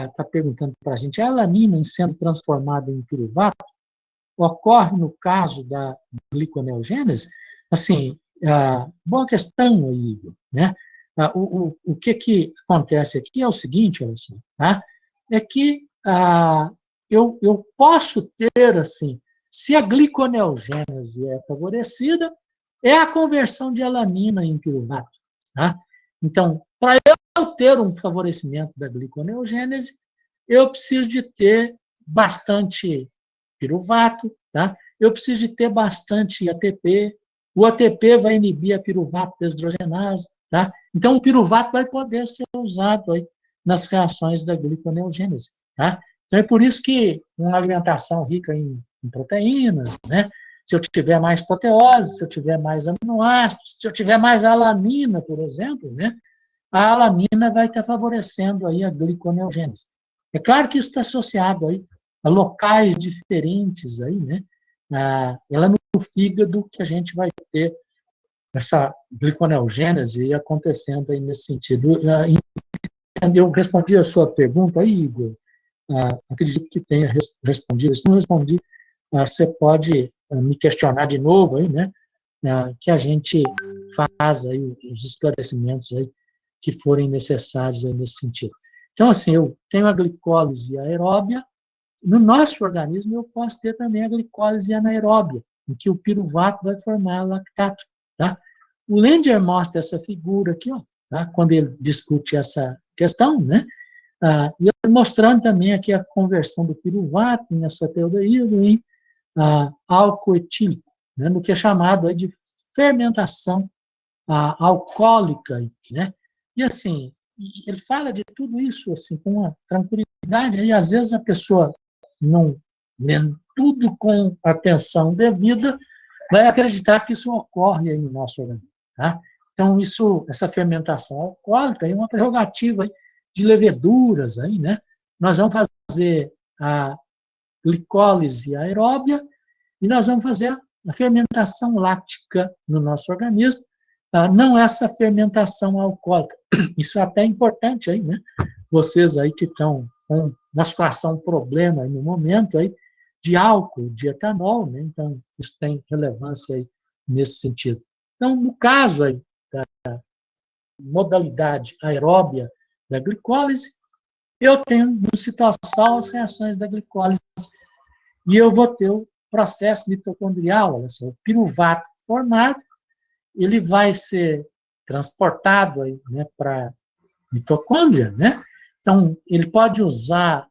está perguntando para a gente, a alanina sendo transformada em piruvato ocorre no caso da gliconeogênese? Assim, boa questão, Igor, né? O que acontece aqui é o seguinte, olha só, tá? É que eu posso ter, assim, se a gliconeogênese é favorecida, é a conversão de alanina em piruvato, tá? Então, para eu ter um favorecimento da gliconeogênese, eu preciso de ter bastante piruvato, tá? Eu preciso de ter bastante ATP. O ATP vai inibir a piruvato deshidrogenase, tá? Então, o piruvato vai poder ser usado aí nas reações da gliconeogênese, tá? Então, é por isso que uma alimentação rica em proteínas, né? Se eu tiver mais proteose, se eu tiver mais aminoácidos, se eu tiver mais alanina, por exemplo, né? A alanina vai estar favorecendo aí a gliconeogênese. É claro que isso está associado aí a locais diferentes aí, né? Ela no fígado que a gente vai ter essa gliconeogênese acontecendo aí nesse sentido. Eu respondi a sua pergunta aí, Igor. Acredito que tenha respondido. Se não respondi, você pode me questionar de novo aí, né? Que a gente faz aí os esclarecimentos aí que forem necessários aí nesse sentido. Então, assim, eu tenho a glicólise aeróbia. No nosso organismo, eu posso ter também a glicólise anaeróbia, em que o piruvato vai formar lactato. Tá? O Langer mostra essa figura aqui, ó, tá? Quando ele discute essa questão, né? E mostrando também aqui a conversão do piruvato em acetaldeído em álcool etílico, né? No que é chamado aí de fermentação alcoólica, né? E assim, ele fala de tudo isso assim com uma tranquilidade, e às vezes a pessoa não lendo tudo com atenção devida, vai acreditar que isso ocorre aí no nosso organismo. Tá? Então, essa fermentação alcoólica é uma prerrogativa aí de leveduras. Aí, né? Nós vamos fazer a glicólise aeróbia e nós vamos fazer a fermentação láctica no nosso organismo, não essa fermentação alcoólica. Isso é até importante aí, né? Vocês aí que estão com uma situação, problema aí no momento aí, de álcool, de etanol, né? Então, isso tem relevância aí nesse sentido. Então, no caso aí da modalidade aeróbia da glicólise, eu tenho no citossol as reações da glicólise e eu vou ter o processo mitocondrial, olha só, o piruvato formado, ele vai ser transportado aí, né, para mitocôndria, né? Então, ele pode usar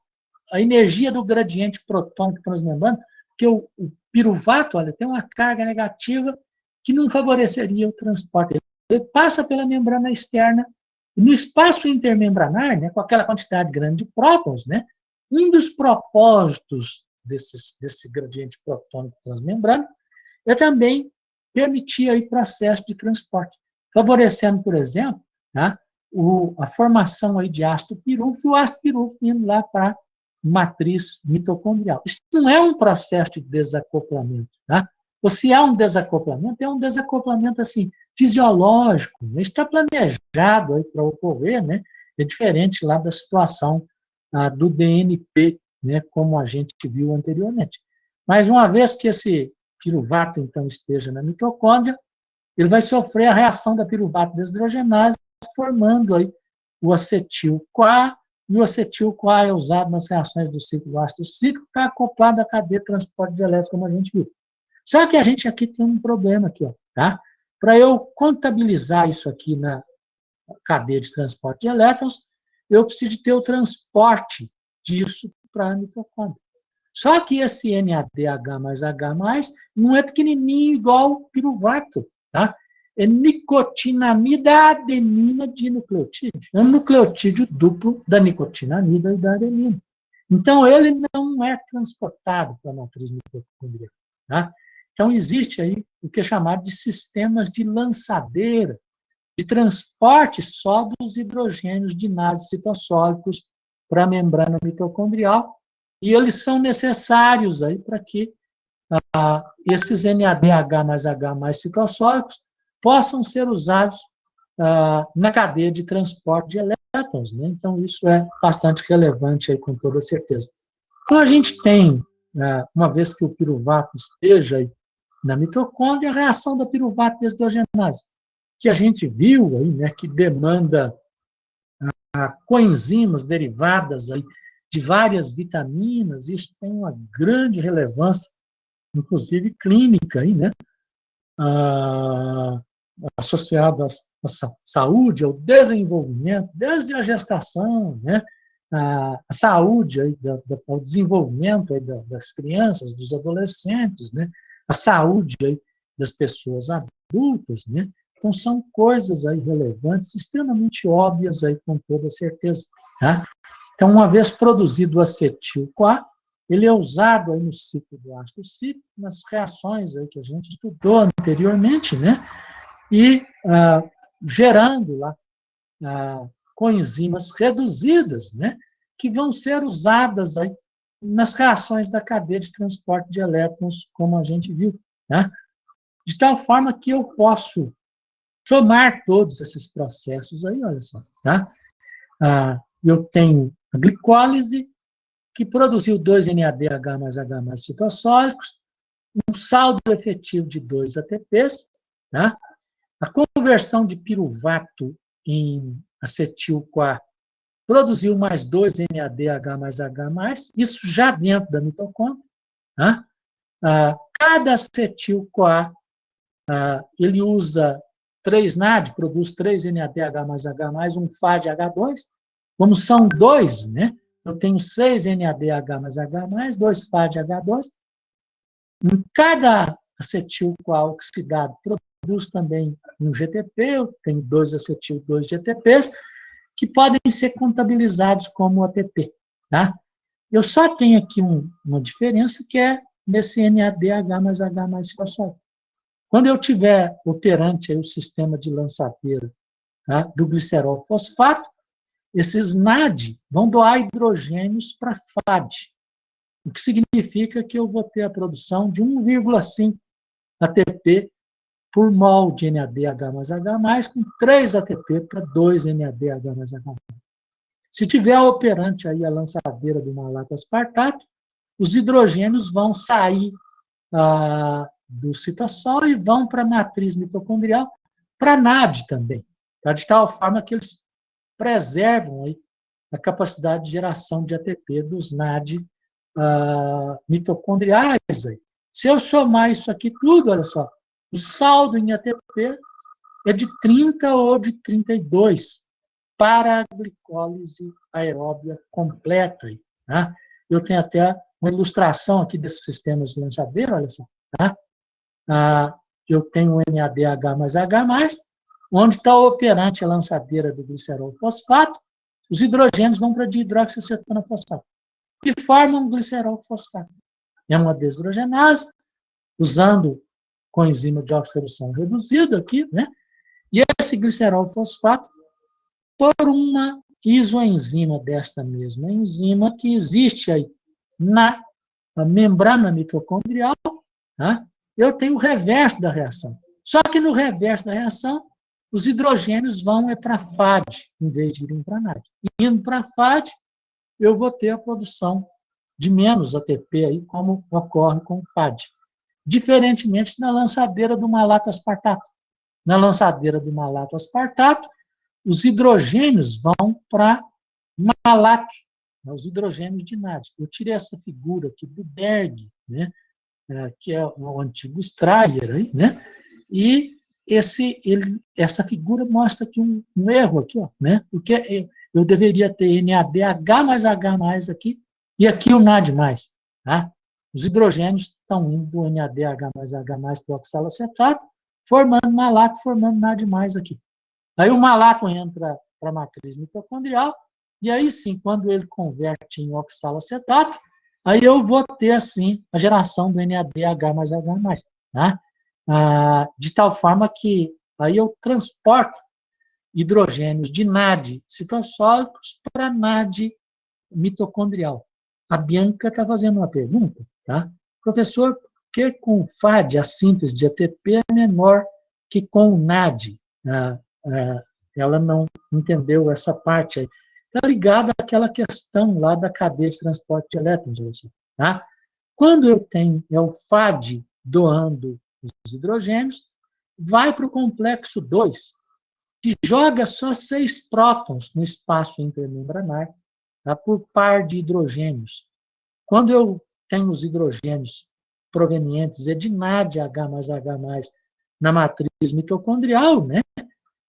a energia do gradiente protônico transmembrano, porque o piruvato, olha, tem uma carga negativa que não favoreceria o transporte. Ele passa pela membrana externa, e no espaço intermembranar, né, com aquela quantidade grande de prótons, né, um dos propósitos desse gradiente protônico transmembrano é também permitir aí processo de transporte, favorecendo, por exemplo, tá, a formação aí de ácido pirúvico, e o ácido pirúvico indo lá para matriz mitocondrial. Isso não é um processo de desacoplamento, tá? Ou se há um desacoplamento, é um desacoplamento assim, fisiológico, né? Está planejado aí para ocorrer, né? É diferente lá da situação do DNP, né? Como a gente viu anteriormente. Mas uma vez que esse piruvato, então, esteja na mitocôndria, ele vai sofrer a reação da piruvato deshidrogenase, formando aí o acetil-CoA, e o acetil-CoA é usado nas reações do ciclo ácido cíclico, está acoplado à cadeia de transporte de elétrons, como a gente viu. Só que a gente aqui tem um problema aqui, ó, tá? Para eu contabilizar isso aqui na cadeia de transporte de elétrons, eu preciso ter o transporte disso para a mitocôndria. Só que esse NADH mais H+, não é pequenininho igual o piruvato, tá? É nicotinamida adenina dinucleotídeo. É um nucleotídeo duplo da nicotinamida e da adenina. Então, ele não é transportado para a matriz mitocondrial, tá? Então, existe aí o que é chamado de sistemas de lançadeira, de transporte só dos hidrogênios dinados citossólicos para a membrana mitocondrial, e eles são necessários aí para que esses NADH mais H mais citossólicos possam ser usados na cadeia de transporte de elétrons, né? Então, isso é bastante relevante aí, com toda certeza. Então, a gente tem, uma vez que o piruvato esteja aí na mitocôndria, a reação da piruvato deshidrogenase, que a gente viu aí, né, que demanda coenzimas derivadas aí de várias vitaminas, isso tem uma grande relevância, inclusive clínica, aí, né? Associado à saúde, ao desenvolvimento, desde a gestação, né? A saúde, aí, ao desenvolvimento aí, das crianças, dos adolescentes, né? A saúde aí, das pessoas adultas, né? Então, são coisas aí relevantes, extremamente óbvias, aí, com toda certeza. Tá? Então, uma vez produzido o acetil-CoA, ele é usado aí no ciclo do ácido cítrico, nas reações aí que a gente estudou anteriormente, né? E gerando lá coenzimas reduzidas, né? Que vão ser usadas aí nas reações da cadeia de transporte de elétrons, como a gente viu, né? De tal forma que eu posso somar todos esses processos aí, olha só, tá? Eu tenho a glicólise, que produziu 2 NADH mais H mais citossólicos, um saldo efetivo de 2 ATPs, tá? A conversão de piruvato em acetil-CoA produziu mais 2 NADH mais H+, isso já dentro da mitocôndria. Tá? Cada acetil-CoA, ele usa 3 NAD, produz 3 NADH mais H+, um FAD-H2. Como são 2, né? Eu tenho 6 NADH mais H+, 2 FAD-H2. Em cada acetil-CoA oxidado produz também um GTP, eu tenho 2 acetil, 2 GTPs, que podem ser contabilizados como ATP. Tá? Eu só tenho aqui uma diferença, que é nesse NADH mais H+ citosólico. Quando eu tiver operante aí o sistema de lançadeira, tá, do glicerol fosfato, esses NAD vão doar hidrogênios para FAD, o que significa que eu vou ter a produção de 1,5 ATP por mol de NADH mais H+, com 3 ATP para 2 NADH mais H+. Se tiver operante aí a lançadeira do malato aspartato, os hidrogênios vão sair do citossol e vão para a matriz mitocondrial, para a NAD também, tá? De tal forma que eles preservam aí a capacidade de geração de ATP dos NAD mitocondriais. Aí. Se eu somar isso aqui tudo, olha só, o saldo em ATP é de 30 ou de 32 para a glicólise aeróbia completa. Aí, tá? Eu tenho até uma ilustração aqui desses sistemas de lançadeira, olha só. Tá? Eu tenho o NADH mais H+, onde está operante a lançadeira do glicerol fosfato, os hidrogênios vão para dihidroxicetona fosfato e formam glicerol fosfato. É uma desidrogenase, usando coenzima de oxirredução reduzida aqui, né? E esse glicerol fosfato, por uma isoenzima desta mesma enzima que existe aí na membrana mitocondrial, tá? Eu tenho o reverso da reação. Só que no reverso da reação, os hidrogênios vão para FAD, em vez de irem para NAD. Indo para FAD, eu vou ter a produção de menos ATP, aí, como ocorre com o FAD. Diferentemente na lançadeira do malato aspartato. Na lançadeira do malato aspartato, os hidrogênios vão para malato, os hidrogênios de NAD. Eu tirei essa figura aqui do Berg, né? Que é o antigo Strayer, né? E essa figura mostra aqui um erro aqui, ó, né? Porque eu deveria ter NADH mais H+ aqui, e aqui o NAD+. Tá? Os hidrogênios estão indo do NADH mais H+ para o oxalacetato, formando malato, formando NAD+ aqui. Aí o malato entra para a matriz mitocondrial, e aí sim, quando ele converte em oxalacetato, aí eu vou ter, assim, a geração do NADH mais H+. Tá? De tal forma que aí eu transporto hidrogênios de NAD citossólicos para NAD mitocondrial. A Bianca está fazendo uma pergunta, tá? Professor, por que com o FAD a síntese de ATP é menor que com o NAD? Ela não entendeu essa parte aí. Está ligada àquela questão lá da cadeia de transporte de elétrons. Tá? Quando eu tenho o FAD doando os hidrogênios, vai para o complexo 2, que joga só 6 prótons no espaço intermembranar, tá? Por par de hidrogênios. Quando eu tenho os hidrogênios provenientes de NAD, H+, na matriz mitocondrial, né?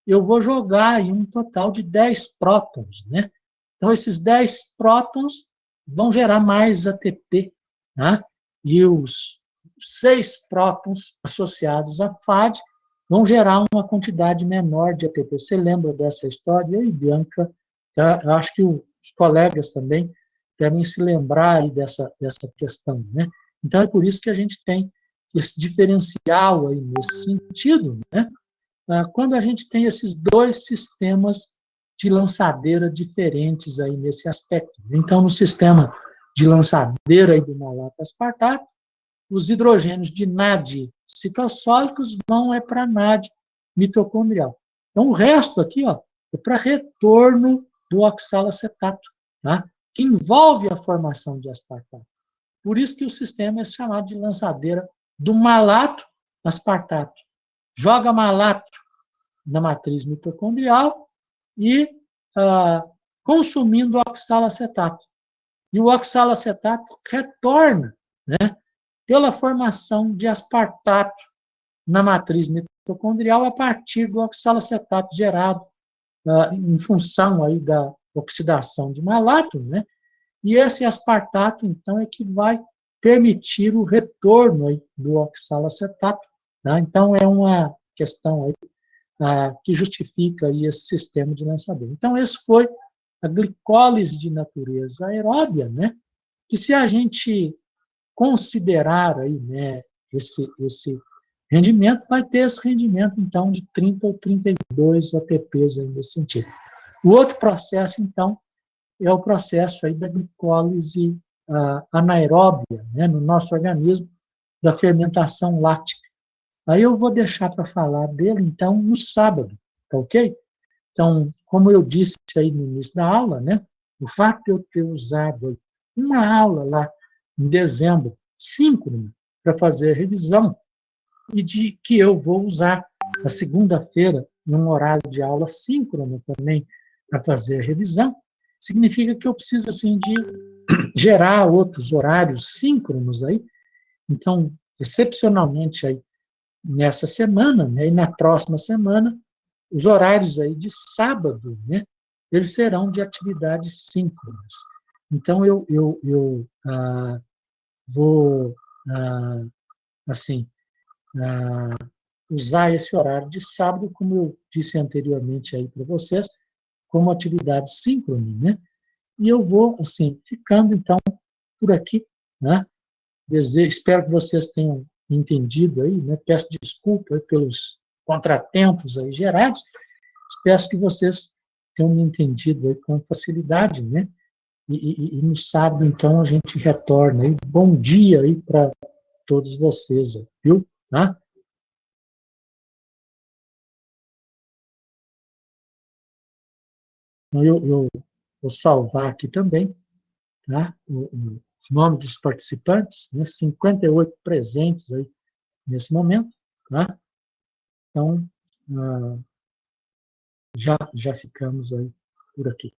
Eu vou jogar aí um total de 10 prótons, né? Então, esses 10 prótons vão gerar mais ATP, tá? E os 6 prótons associados a FAD vão gerar uma quantidade menor de ATP. Você lembra dessa história aí, Bianca? Eu acho que os colegas também devem se lembrar aí dessa questão, né? Então, é por isso que a gente tem esse diferencial aí nesse sentido, né? Quando a gente tem esses 2 sistemas de lançadeira diferentes aí nesse aspecto. Então, no sistema de lançadeira aí do malato aspartato, os hidrogênios de NAD citossólicos vão para NAD mitocondrial. Então, o resto aqui, ó, é para retorno do oxalacetato, tá? Que envolve a formação de aspartato. Por isso que o sistema é chamado de lançadeira do malato aspartato. Joga malato na matriz mitocondrial e consumindo oxalacetato. E o oxalacetato retorna, né, pela formação de aspartato na matriz mitocondrial a partir do oxalacetato gerado em função aí da oxidação de malato, né? E esse aspartato, então, é que vai permitir o retorno aí do oxalacetato. Tá? Então, é uma questão aí, que justifica aí esse sistema de lançador. Então, esse foi a glicólise de natureza aeróbia, né? Que se a gente considerar aí, né, esse rendimento, vai ter esse rendimento, então, de 30 ou 32 ATPs aí nesse sentido. O outro processo, então, é o processo aí da glicólise anaeróbia, né, no nosso organismo, da fermentação láctica. Aí eu vou deixar para falar dele, então, no sábado, tá ok? Então, como eu disse aí no início da aula, né, o fato de eu ter usado uma aula lá em dezembro, síncrona, para fazer a revisão, e de que eu vou usar a segunda-feira, num horário de aula síncrona também, para fazer a revisão, significa que eu preciso, assim, de gerar outros horários síncronos aí. Então, excepcionalmente aí, nessa semana, né, e na próxima semana, os horários aí de sábado, né, eles serão de atividades síncronas. Então, eu vou, assim, usar esse horário de sábado, como eu disse anteriormente aí para vocês, como atividade síncrona, né? E eu vou, assim, ficando, então, por aqui, né? Espero que vocês tenham entendido aí, né? Peço desculpa aí pelos contratempos aí gerados, espero que vocês tenham me entendido aí com facilidade, né? E no sábado, então, a gente retorna aí. Bom dia aí para todos vocês, viu? Tá? Então, eu vou salvar aqui também, tá? Os nomes dos participantes, né? 58 presentes aí nesse momento, tá? Então, já ficamos aí por aqui.